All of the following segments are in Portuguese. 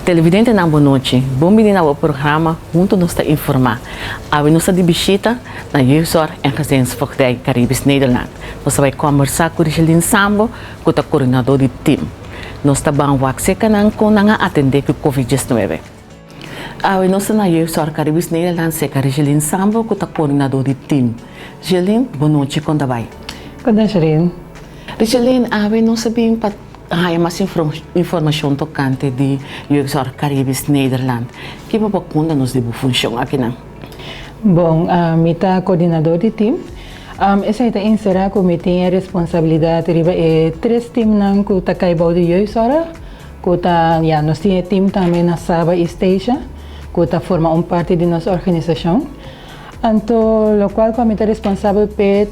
Televidente na boa noite. Bom-vindo ao programa Junto nos te informar. A nossa de visita na Jeugdzorg en Gezinsvoogdij Caribisch Nederland. Nós vamos conversar com Richelin Sambo, que é o coordenador do time. Nós também vamos com atender com Covid-19. A nossa na Jeugdzorg Caribisch Nederland é Richelin Sambo, que é o coordenador do time. Richelin, boa noite, como vai? Boa noite, Richelin, nós sabemos há mais informação tocante de Jeugdzorg Caribisch Nederland. Que você conta nos de função aqui não? Bom, eu sou coordenador do time. Essa é a encerrar que tem a responsabilidade de três times que está caibado de Jeugdzorg, que está, nós temos time também na Saba e Station, que está forma parte de nossa organização. Então, o qual como é responsável por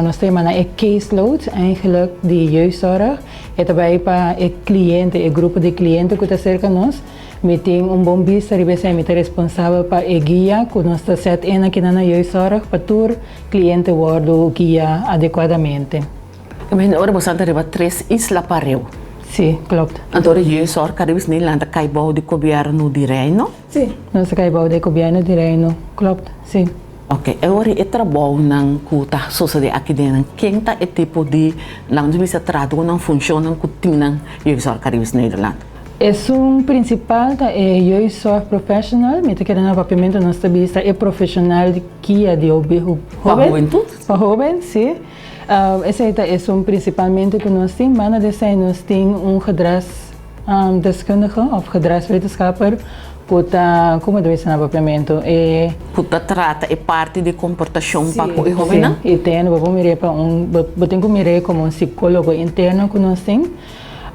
nós temos a caseload eigenlijk de Jeugdzorg. E também para o cliente, o grupo de clientes que está cerca de nós. We temos bom vista, e é responsável para a guia que nós está sete aqui na Jeugdzorg para o cliente guarda guia adequadamente. Agora você está três islas para eu. Sim, claro. Então, Jeugdzorg Caribisch Nederland cai de governo de Reino? Sim, nós cai de governo de Reino, claro, sim. Ok, agora o trabalho que está sucedendo aqui dentro, quem está o tipo de vista trato não funciona com o time Jeugdzorg Caribisch Nederland? Principal é Jeugdzorg profissional, mas que na papamento nossa vista é profissional que é de jovem. Para juventude? Para jovem, sim. Esse é principalmente que nós temos, mas nós temos gedragsdeskundige of gedragswetenschapper que está, como deve ser no papamento? Que trata é parte de comportação para o jovem? Sim, e tem, vou ter que mirar como psicólogo interno que nós temos.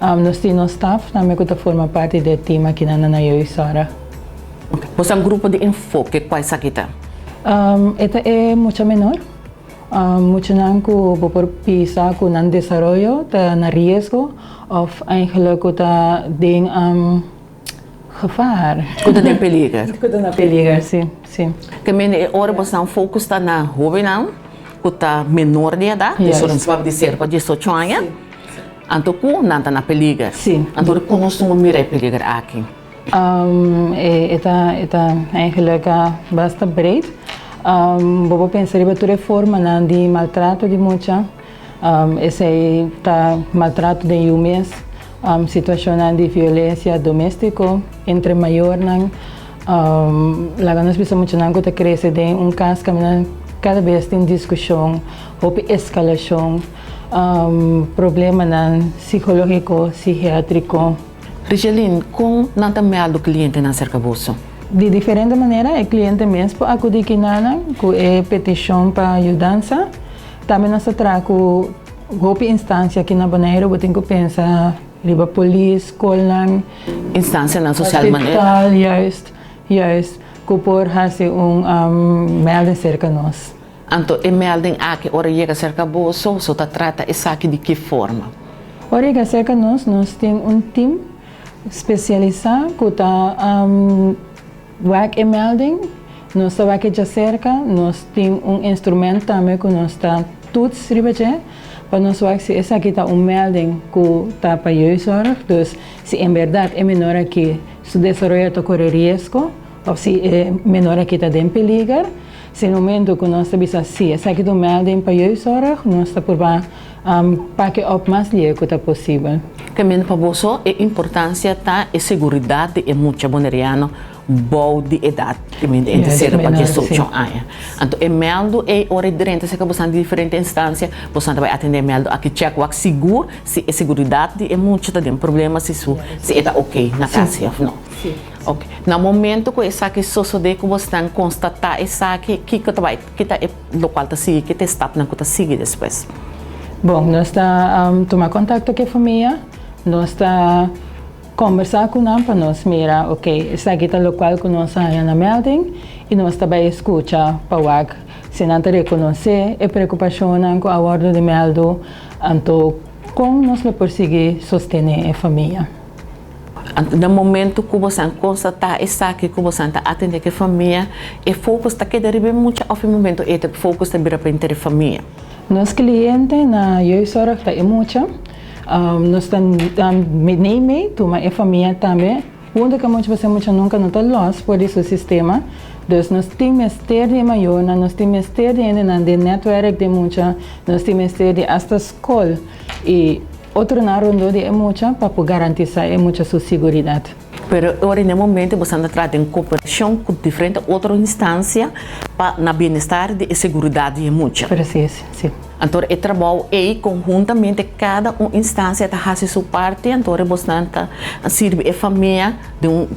Nós temos staff também que forma parte do time aqui na Jeugdzorg. Você é um grupo de enfoque, qual é aqui? Esta é muito menor. Muito não que por pensar que no desenvolvimento está na risco ou eigenlijk está em gevaar. Que está em perigo. Que está na perigo, sim, sim. Que agora você não focusta na jovem não, que está menor de idade, isso não se pode dizer para 18 anos. Então, não está na perigo. Sim. Então, como nós não miramos perigo aqui? Está eigenlijk bastante breed. Vou pensar em outra forma de maltrato de muita. Esse está maltrato de homens, situação de violência doméstica entre maiores. Lá nós precisamos muito que cresce de caso que cada vez tem discussão, ou escalação, problema psicológico, psiquiátrico. Richelin, como não está medo do cliente na cerca bolso? De diferente maneira, o cliente mesmo pode acudir aqui com a petição para ajudança. Também nós trazemos a instância aqui na Bonaire, eu tenho que pensar riba polícia, escola, instância na social maneira. Juist, que por fazer melding cerca de nós. Então, a melding aqui, ora chega cerca do bolso, só trata isso aqui de que forma? Ora chega cerca de nós temos time especializado que está Wak e melding, nós estamos aqui já cerca, nós temos instrumento também que nós está tudo escrito, para nós ver se esse aqui está melding que está para Jeugdzorg, então se em verdade é menor aqui, se o desenvolvimento corre risco, ou se é menor aqui está em perigo, se no momento que nós estamos assim, esse aqui está melding para Jeugdzorg, nós está por para que o mais livre que possível. Também para você, a importância da segurança é muito boneriano. Boa de idade, entre ser para 18 anos. Então, o meldo é hora diferente, se você tem diferentes instâncias, você vai atender o meldo aqui, check o seguro, se a segurança é muito, tem problema, se está ok na casa ou não. Ok. No momento que isso aqui sucede, que você tem que constatar isso aqui, que está o local está seguindo, que está na que seguir depois. Bom, nós estamos tomando contato com a família, nós estamos conversar com nós para nós mirar, ok, esse aqui é o local que nós estamos na melding e nós também escutar para o se não reconhecer a preocupação com a ordem de meldo, então como nós conseguir sostener a família. No momento que você constatar isso aqui, que você está atendendo a família, o foco está que deve muito ao momento é o foco está para a família. Nos clientes na Jeugdzorg está muito. Nós nem toma a família também junto com muitas pessoas nunca não está lost por esse sistema. Então, nós temos de maior, nós temos de network de muita, nós temos de hasta escola e outro narundo de muita para garantir muita sua segurança. Pero agora, no momento, você está trazendo cooperação com diferentes outras instâncias para na bem-estar e segurança de muita. Preciso, sim. Então, o trabalho é conjuntamente cada instância está fazendo sua parte, então você está servindo a família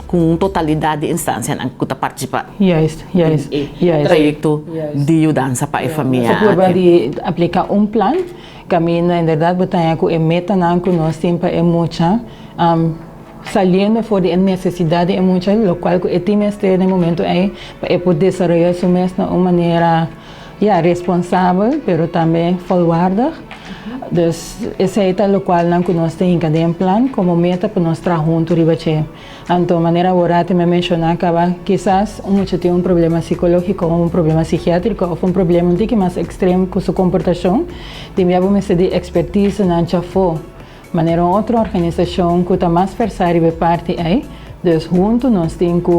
com totalidade de instâncias que está participando. Yes. Projeto de ajudança para a família. Você pode aplicar plano, que na verdade você tem que meta que nós temos é muita saliendo fora da necessidade é muita, o qual o time está no momento é poder desenvolver isso mesmo de uma maneira responsável, mas também forward. Então, esse é o qual nós temos cada plano como meta para nós trabalhar juntos. Então, de maneira orate me mencionar que quizás muitos têm problema psicológico, problema psiquiátrico, ou problema um pouco mais extremo com sua comportação. Temos de expertise na chafo. Maneira outra organização que está mais versada de parte aí, então juntos nós temos que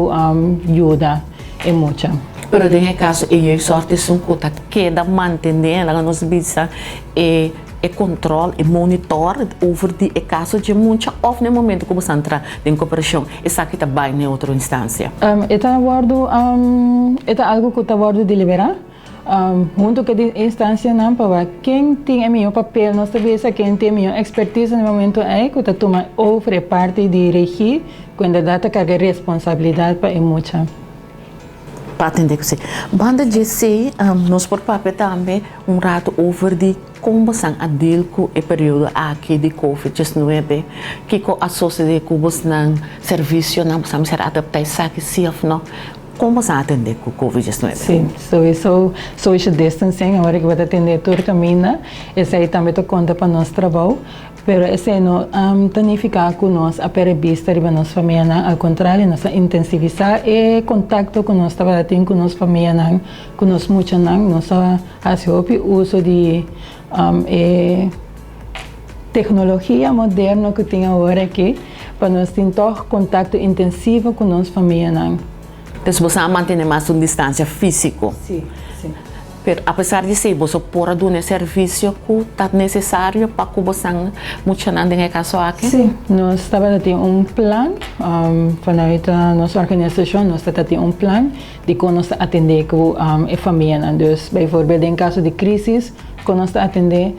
ajudar muito. Pero nesse caso, eu sorte são que queda manter a nossa vida e controle e monitor over de caso de muita ou no momento que você entra em cooperação, essa que está bem em outra instância. É algo que está guardo deliberar. Junto com a instância para quem tem meu papel, nós sabemos quem tem minha expertise no momento que está tomando over parte de regir, quando a data carga responsabilidade para muita. Para atender você. Banda de si, nós por papel também rato over de como você adil com o período aqui de Covid-19, que com a sociedade com você não serviço não você ser adaptar saque se não. Como você atender com o Covid-19? Sim, social distancing, agora que vai atender todo o caminho, esse aí também conta para nosso trabalho, mas esse não tanificar com nós a prevista de nossa família, ao contrário, nós intensificar o contato com nós trabalhando com nossa família, com nós muito nós fazemos o uso de tecnologia moderna que tem agora aqui, para nós ter contato intensivo com nossa família. Então, você mantém mais uma distância física. Sim. Mas, apesar de ser, você pode dar um serviço que está necessário para que você muito em caso aqui? Sim, nós estamos tendo plano, para a nossa organização, nós estamos tendo plano de como nós atender com a família. Então, por exemplo, em caso de crise, como nós atender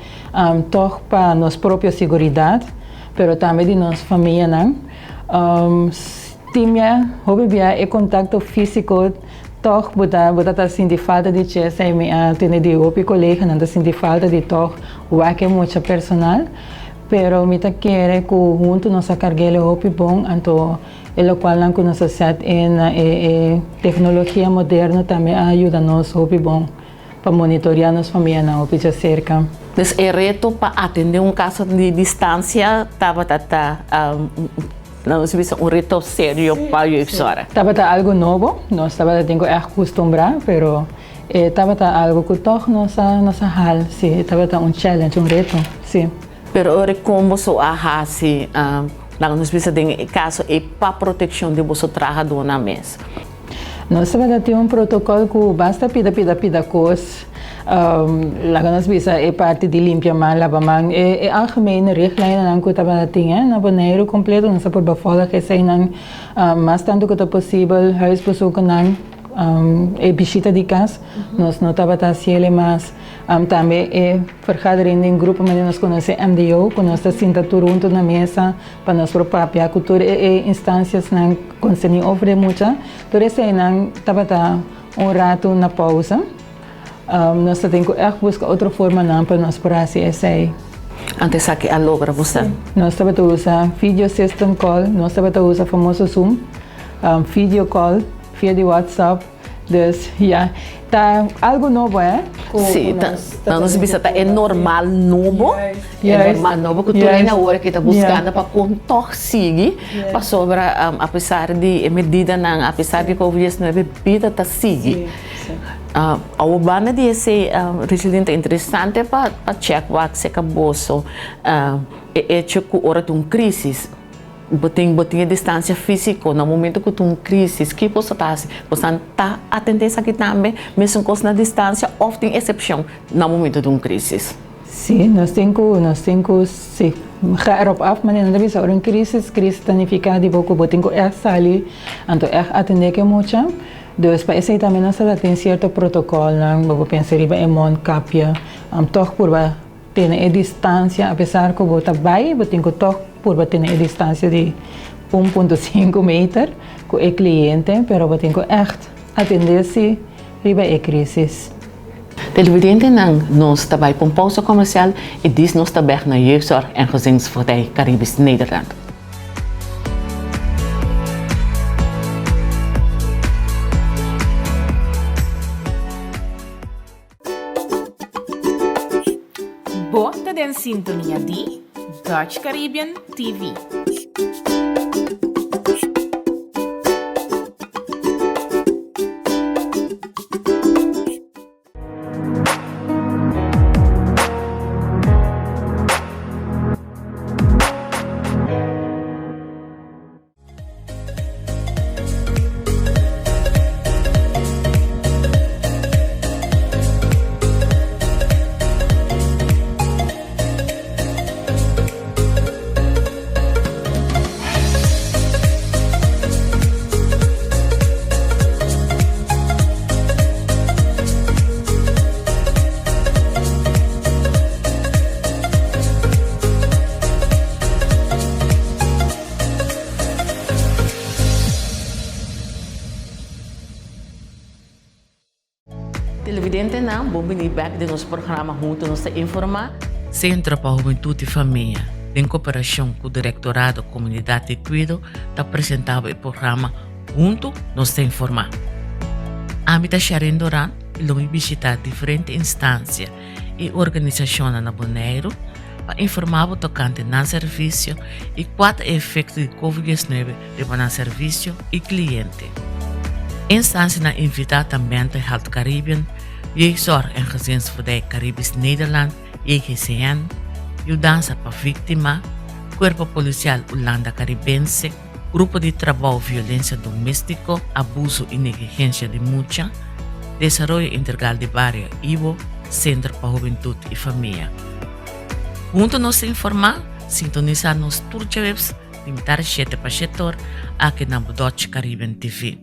para a nossa própria segurança, mas também de nossa família. Tinha, o contato físico, toch, bota senti falta de chesa, tinha de outro colega, não senti falta de toch, o que é muito personal, pero me quer que junto nossa carga é bom, então o qual não nós usamos em tecnologia moderna também ajuda nós bom para monitorear nossa família na de cerca. Então, o reto para atender caso de distância estava não se vê reto sério para a senhora. Estava algo novo, nós estávamos tendo que acostumar, mas estava algo que todos nós hal, sim, estava challenge, reto, sim. Pero ora como você se não se vê caso é para proteção de você trabalhador na mesa. Nós temos protocolo que basta pida coisas. Nós visa é parte de limpar mal, lavar mão. É algemene richtlijnen que estava tendo, na banheiro completo, nós por befolking que sei mais tanto que possível huisbezoeken visita de casa, nós não estava fazendo mais. Também vergadering em grupo, mas nós conhecemos MDO, que nós estamos juntos na mesa para nós própria cultura e instâncias não conseguem oferecer muito. Então, esse não estava rato na pausa. Nós temos que buscar outra forma para nós por assim esse. Antes que a logra você. Nós estamos usando video system call, nós estamos usando famoso Zoom, video call, via de WhatsApp. Então, tá algo novo, Sim, nós bisa é normal novo, é normal novo que tu na hora que está buscando para conseguir, para sobre apesar de medida não, apesar de Covid-19 vida tá seguir. A urbana de esse residente interessante para check o que acabou é hecho que hora de crise. botinha distância física no momento que tu crise que você tá atender isso aqui também mesmo com na distância ou tem exceção no momento de crise. Sim, nós temos sim, erop af, mas não deve ser uma crise significa de pouco, botem que sair, então atender que muito. Dus para isso também nós temos certo protocolo, vamos pensar em mon capia, toch por ter a distância, apesar que eu estou bem, botem que toch por ter a distância de 1,5 metros com o cliente, mas botem que atender-se riba a crise. Televidente nós trabalhamos com pausa comercial e diz nós trabalhamos na jeugdzorg en gezinsvoorzichting Caribisch Nederland. Bota den sintonia di Dutch Caribbean TV. Televidente vamos venir back de nosso programa junto nos informar. Centro para a Juventude e Família, em cooperação com o Diretorado da Comunidade de Cuido, está apresentando o programa Junto nos informar. A mim está Sharon Doran e vamos visitar diferentes instâncias e organizações na Bonaire para informar o tocante no serviço e quais efeitos de Covid-19 no serviço e cliente. Instância na invitada também a Health Caribbean, Jeugdzorg en Gezinsvoorzichting Caribisch Nederland, JGCN, Ajudança para Vítima, Corpo Policial Holanda Caribense, Grupo de Trabalho Violência Doméstica, Abuso e Negligência de Mucha, Desarrollo Integral de Barrio Ivo, Centro para Juventude e Família. Junto nos informar, sintonizar nos turcewebs, limitar 7 para setor, aqui na Dutch Caribbean TV.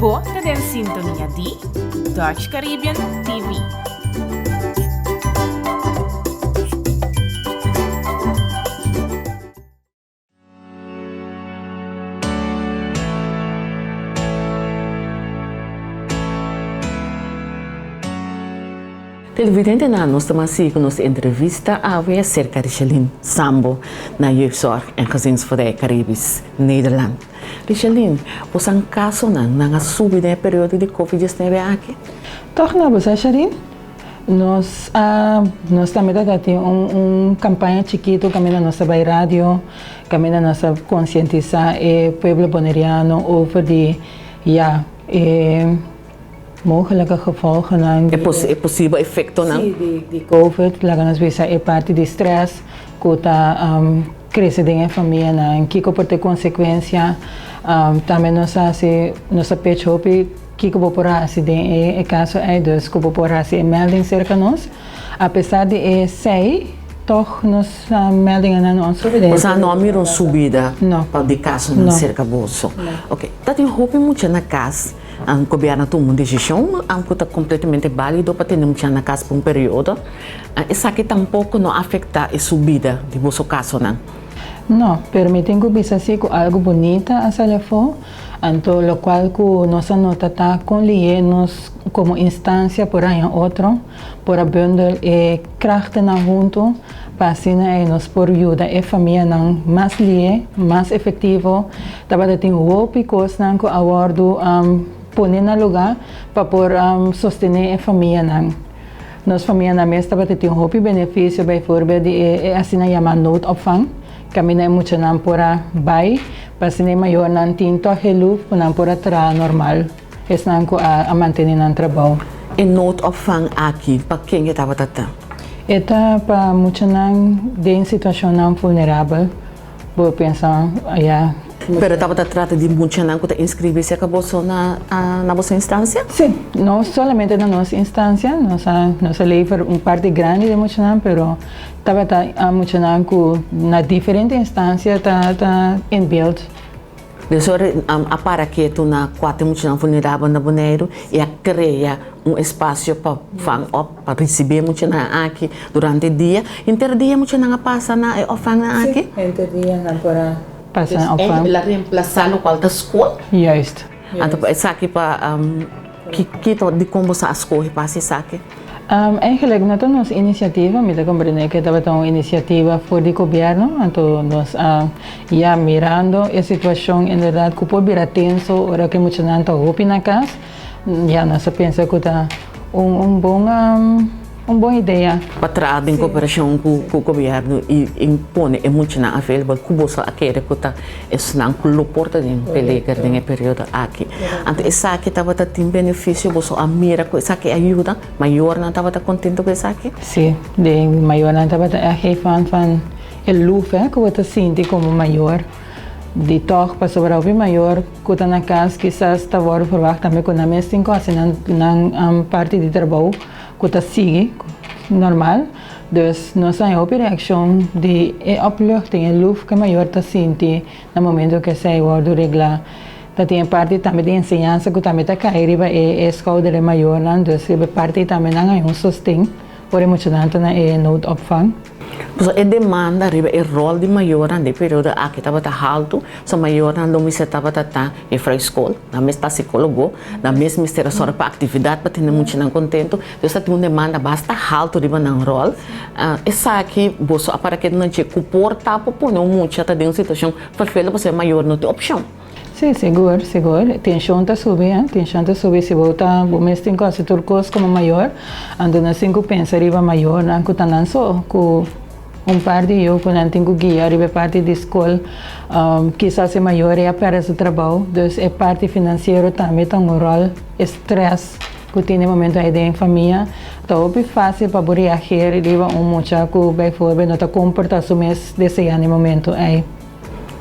Bota den sintonia di Dutch Caribbean TV. Televidente nós estamos aqui com nossa entrevista acerca de Richelin Sambo na Jeugdzorg en Gezinsvoorzichting Caribisch Nederland. Richelin, você um caso na subida no período de Covid-19 aqui? Toch na você, Sharin? Nós também temos campanha chiquito, caminha nossa by rádio, caminha nossa conscientizar o povo bonaireano over de mogelijke gevolgen é possível efeito não? Sim, de COVID, lá nós vemos é parte de stress, que está crescendo em família, que pode ter consequência, também nossa pet shop, que pode por acidente, é caso é dos que pode por acidente, melding cerca nós, apesar de sair, toch nos melding na nossa vida. Você não mira subida? Não. De caso não cerca bolso? Ok. Tá tem roupa muito na casa. O governo tomou uma decisão, que está completamente válido para ter muito na casa por período. Isso aqui tampouco não afeta a subida de vosso caso, não? Não, permitem que bisa assim algo bonito a telefone, então lo qual que nossa nota está com nos como instância por aí outro, para bundel e krachten na junto, para assim nos por ajuda a família não mais lie, mais efetivo, também tem o picos não que abordo poner na lugar para por sostener a família não. Nossa família na mesa também tem um benefício, por exemplo, de assim chamar noodopvang. Kami na muito não por by Pasine maior nan tinto helu punan por atra normal. Es nan ko a mantener nan trabalho. E noodopvang aqui, para quem estava tata? Eta pa mucho nan de situação nan vulnerável. Vou pensar, Pero estava trata de muita não que inscrever-se acabou só na vossa instância? Sim, não somente na nossa instância, nossa lei foi parte grande de Muchanan, pero estava a Muchanan na diferente instância está em build. Então, a para que tu na quatro Muchanan vulnerável na Bonaire e a criar espaço para receber Muchanan aqui durante o dia. Interdia Muchanan passa na ofang aqui? Sim, interdia na para passar ao fang. Ela reemplaçar o qual da escola? Justo. Então, essa aqui para que de como se escolhe para essa aqui? Eigenlijk na nossa iniciativa, me compreender que estava uma iniciativa for do governo, então nós já mirando a situação em verdade que pode vir tenso, ora que muita gente está na casa, já nós pensa que está uma boa ideia. Para trabalhar em cooperação com o governo e impor muito na available, como você quer que está não com porta de pegar nesse período aqui. Então essa aqui estava tendo benefício, você a mira com essa aqui ajuda, maior não estava contente com essa aqui? Sim, de maior não estava a refan van el lufe que você sente como maior. De toch para sobrar o maior, que está na casa, quizás está agora verwacht também com a mesma coisa, na parte de trabalho, que está sigue normal. Dus nós temos a reação de opluchting e lucht que maior está sente no momento que sai o do regla. Tem parte também de ensinança que também está caindo e escola de maior, dus parte também não é sostém, por muito tanto na noodopvang. É demanda, é rol de maior no período aqui estava alto, so maior não me estava em free school, na mesma psicólogo, na mesma mistério só para atividade para ter muito não contento, então tem uma demanda basta alto de não rol. Essa aqui, você para que não te comporta, por não muito está dentro situação, para você maior não tem opção. Sim, seguro. Tensão está subindo, se volta, o mês tem quase turcos como maior, ando na 5 pensa riba maior, não que não só com par de eu, quando não tenho guia, riba parte de escola, quizás é maior é a para o trabalho, então é parte financeira também tem um rol, estresse que tem no momento aí em família, então é fácil para reagir, riba muchacho, por exemplo, não está comportando mês desse ano no momento aí.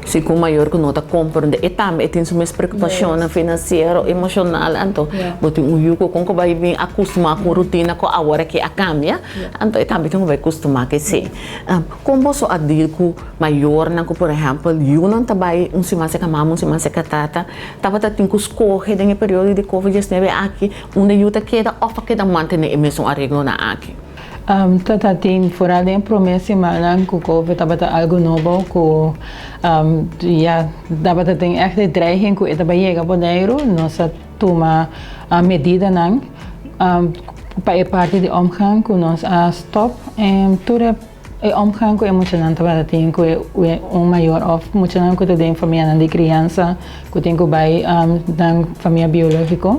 Se com maior que nota comprando e também tem suas preocupações financeiras, emocionais, então botem yugo com que vai vir acostumar com rotina com a hora que a cambia, então também tem que vai acostumar que se como você adil com maior não por exemplo eu não trabalho semana que mama semana que tata tava tem que escolher no período de COVID-19 aqui onde eu tá queda off queda manter a mesmo arreglo na aqui. Tata tem fora de promessa malang que o COVID estava algo novo que já estava tem echt dreiging que estava chega para Bonaire nossa toma a medida não para a parte de omgang que nós stop tudo omgang que emocionante estava tem que maior of emocionante que tem família de criança que tem que vai da família biológica.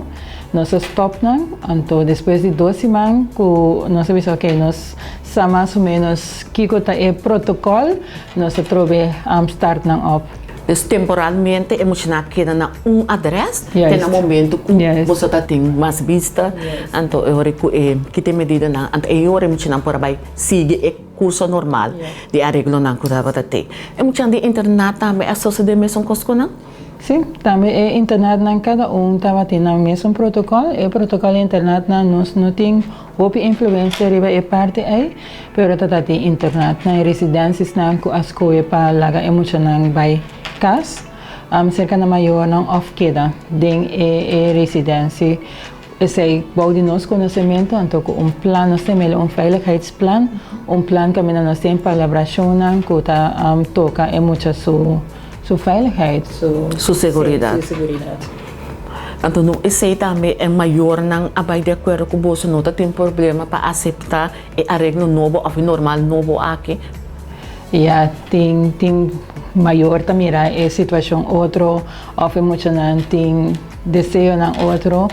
Nós stop não, então depois de 2 semanas que nós avisou que nós mais ou menos que é protocolo nós trove start não up. Então temporalmente emocional queda na address, tem no momento que você tá tem mais vista, então eu que tem medida na, então eu emocional para vai seguir o curso normal de arreglo na coisa para ter. Emocional de internet também associado de mesmo costo não? Sim, também é internet na cada estava tendo o mesmo protocolo, o protocolo internet na nós não tem outra influência riba é parte aí, pero tata tem internet na residências na que as coisas para laga emocional vai cas, cerca na maior não off queda den residência. Esse bouw de nosso conhecimento, então plano nós temos veiligheidsplan, plan que nós temos para colaboração que toca é muito sua veiligheid, sua segurança. Então, esse também é maior, não vai de acordo com você, não tem problema para aceitar e arreglo novo, ou normal novo aqui. Tem maior também a situação outro, ou emocionante, tem desejo na outro,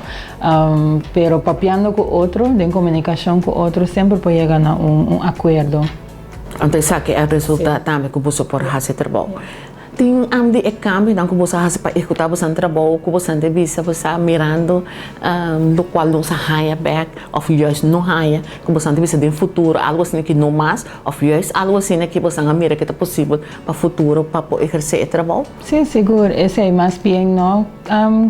pero papiando com outro, em comunicação com outro, sempre pode chegar a acordo. Então, isso aqui é o resultado também que você pode fazer trabalho. tem de cambio então que você faz para executar você trabalho que você tem vista você mirando do qual não se hire back ou just não hire que você tem vista no futuro algo assim que não mais ou just algo assim que você mira que é possível para o futuro para exercer o trabalho. Sim, seguro. Esse é mais bem não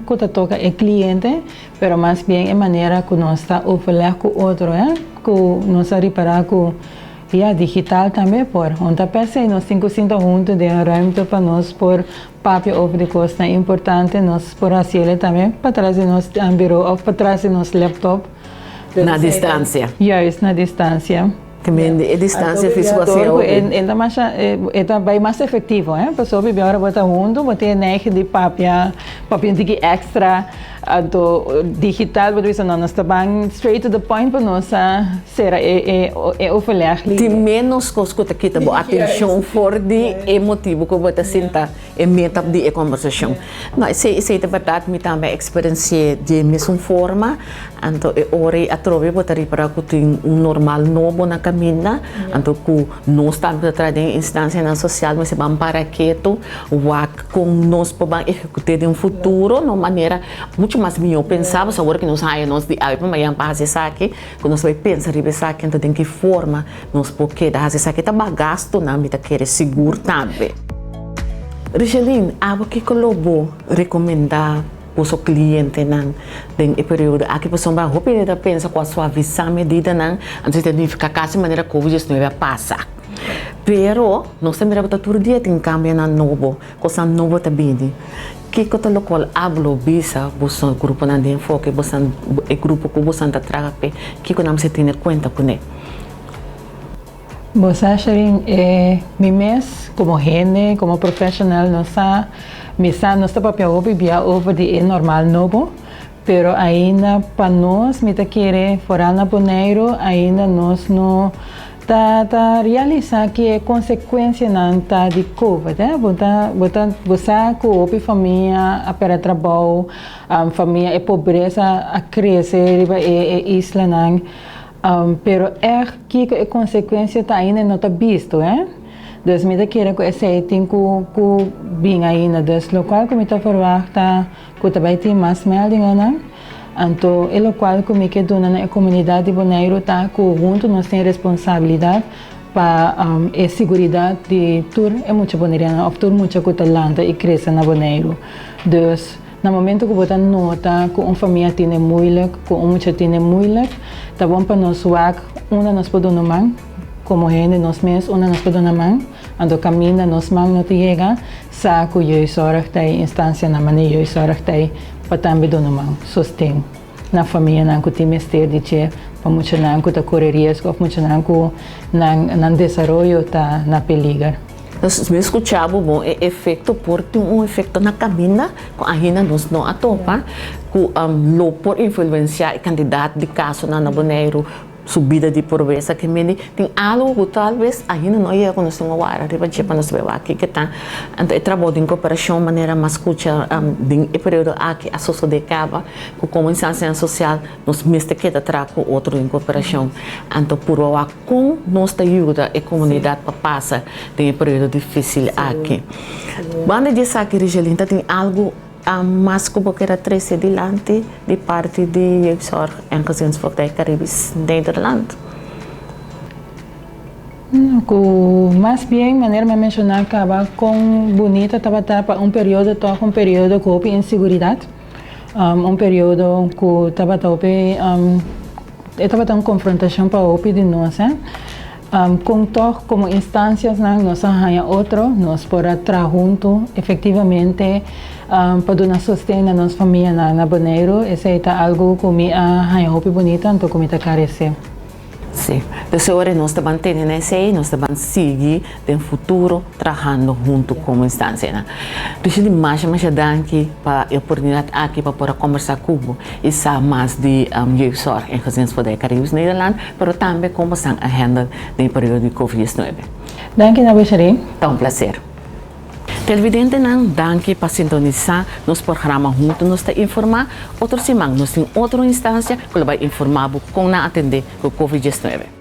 que toca o cliente, mas mais bem é maneira que nós está oferecendo com outro, que nós está reparar com digital também por. Onde pensa nós temos que estar juntos de ruimte para nós por papel over de costa é importante nós por fazer também para trazer nos bureau ou para trazer nos laptop Na distância. Juist, na distância. Também a distância física assim é bem mais efetivo, a pessoa vive agora bota junto, bota nege de papel de extra, do digital, bota isso não, nós estamos straight to the point para nós ser oferecer. Tem menos coisa que tá boa atenção for de emotivo que você senta e meta de conversação. Não, isso é verdade, me também experiência de mesma forma, então ora a trove botar para que tem normal novo na caminha, então que nós estamos atrás em instância na social, mas vamos para quieto, com nós para executar de futuro, de maneira muito mais melhor pensava, só agora que nós nós de aí para amanhã para fazer isso aqui, que nós vai pensar ribe isso aqui, então tem que forma nós porque da fazer isso aqui tá bagasto na mita querer seguro também. Rigeline, algo que colobo recomendar para o seu cliente não tem período aqui você vai hopear pensa com a sua visão medida não antes de ficar quase maneira COVID-19 passa. Pero nós temos que todo dia tem cambio na novo, coisa nova também. Que kota local hablo bisa bosan grupo na de enfoque bosan e grupo que bosan ta trape que ko nam se tiene cuenta com ele. Você acha mi mes como gente, como profissional, nós está papel over de normal novo, pero ainda para nós me tá querer fora na Bonaire, ainda nós não tá realizar que é consequência não tá de COVID, você com a família para trabalho, a família é pobreza a crescer é isla não, pero que é consequência tá ainda não tá visto, Dus me querer que esse tem que bem ainda dos local que me tá verwacht que também tem mais meldingen não. Então, é o qual que me quedo na comunidade de Bonaire tá que junto nós temos responsabilidade para a segurança de tur é muito boneriana, ou tur muito que talanta e cresce na Bonaire. Dus no momento que você nota que uma família tem moeilijk, que uma tem moeilijk, tá bom para nós nós podemos mão, como gente nós mesmos, nós podemos mão, ando caminha nós mão não te chega, saco eu sorg tem instância na maneira eu sorg tem para também dono mão, sostém na família não que tem mestre de che, para muito não que tá correr risco, muito não que não desenvolvimento tá na perigo. Nós me escutamos bom efeito porque efeito na caminha com a gente nos não atopa que lo por influenciar o candidato de caso na Bonaire subida de pobreza que me tem algo que talvez a gente não ia conhecer uma hora riba para nós ver aqui que tá então trabalho de cooperação maneira mais escuta de período aqui a sociedade acaba com instância social nós mesmo que trago outro em cooperação então por com nós ajuda a comunidade para passar de período difícil aqui quando diz aqui Rigeline tem algo mas como que era 13 adiante de parte de Jeugdzorg en Gezinsvoogdij Caribisch Nederland. Mais bem, maneira de mencionar que com bonita estava para um período que houve insegurança, período que estava uma confrontação para houve de nós, com todos como instâncias nós arranjamos outro, nós podemos trabalhar junto, efetivamente para dar sustento a nossa família na Bonaire, esse é algo que me arranjamos bonito, então que me está carecendo. Sim, então agora nós estamos mantendo esse, nós estamos seguir no futuro trabalhando junto como instância. Deixa mais danke para a oportunidade aqui para poder conversar com você e saber mais de Jeugdzorg en Gezinsvoogdij Caribisch Nederland, mas também como estão a handle no período de COVID-19. Danke, Nabishari. É prazer. Televidente não, danke para sintonizar nos programas junto, nos te informar outro semana, nós temos outra instância que vai informar como atender com o COVID-19.